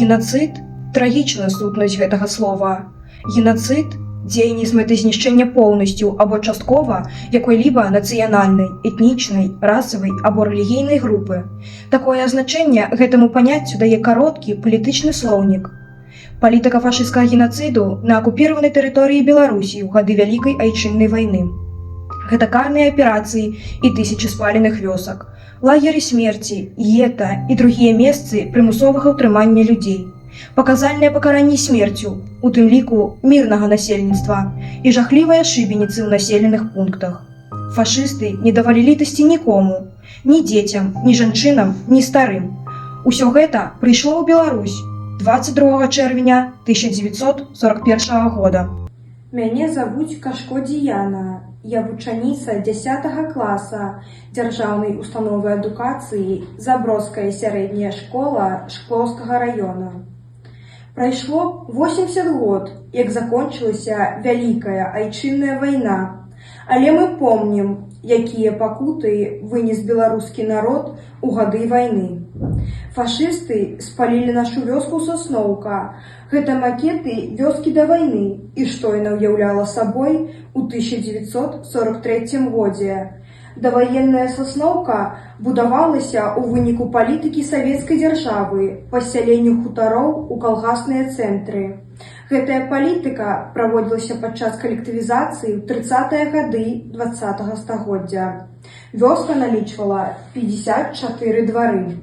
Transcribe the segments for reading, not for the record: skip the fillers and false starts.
Генацыд – трагічная сутнасць гэтага слова. Генацыд – дзеянне з мэтай знішчэння поўнасцю або часткова якой-либо нацыянальнай, этнічнай, расавай або рэлігійнай групы. Такое азначэнне гэтаму паняццю дае кароткі палітычны слоўнік. Палітыка фашысцкага генацыду на акупіраванай тэрыторыі Беларусі ў гады Вялікай Айчыннай вайны. Гэта карныя аперацыі і тысячы спаленых вёсак, лагеры смерці, гета і другія месцы прымусовага ўтрымання людзей, паказальныя пакаранні смерцю, у тым ліку мірнага насельніцтва і жахлівыя шыбеніцы ў населеных пунктах. Фашысты не давалі літасці нікому, ні дзецям, ні жанчынам, ні старым. Усё гэта прыйшло ў Беларусь 22 чэрвеня 1941 года. Мяне завуць Кашко Діяна. Я вучаніца 10 класа дзяржаўнай установы адукацыі Забродская сярэдняя школа Шклоўскага раёна. Прайшло 80 год, як закончылася Вялікая Айчынная вайна, але мы помнім, якія пакуты вынес беларускі народ у гады вайны. Фашысты спалілі нашу вёску Сасноўка. Гэта макеты вёскі да вайны і што яна ўяўляла сабой у 1943 годзе. Даваенная Сасноўка будавалася ў выніку палітыкі савецкай дзяржавы па сяленню хутароў у калгасныя цэнтры. Гэтая палітыка праводзілася падчас калектывізацыі ў 30-е гады 20-го стагоддзя. Вёска налічвала 54 двары.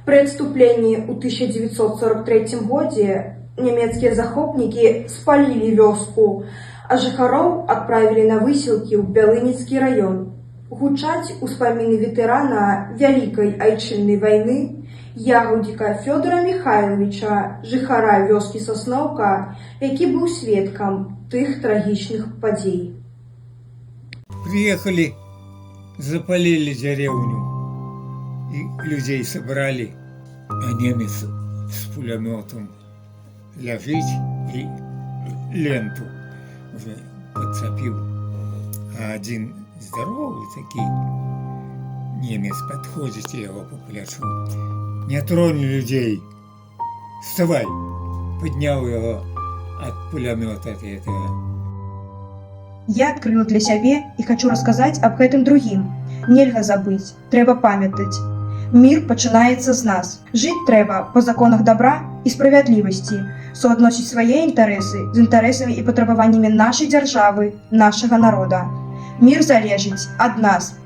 Пры адступленні ў 1943 годзе нямецкія захопнікі спалілі вёску, а жыхароў адправілі на высілкі ў Бялыніцкі раён. Гучаць успаміны ветэрана Вялікай Айчыннай вайны Ягудзіка Фёдора Михайловича, жыхара вёскі Сасноўка, які быў сведкам тых трагічных падзей. Приехали, запалили деревню, и людей собрали, а немец с пулеметом лежит и ленту уже подцепил. А один здоровый такой немец подходит его по плечу. Не тронь людей, вставай, поднял его от пулемета этого. Я адкрыла для сябе і хачу расказаць аб гэтым другім. Нельга забыць, трэба памятаць. Мір пачынаецца з нас. Жыць трэба па законах дабра і справядлівасці, суадносіць свае інтарэсы з інтарэсамі і патрабаваннямі нашай дзяржавы, нашага народа. Мір залежыць ад нас,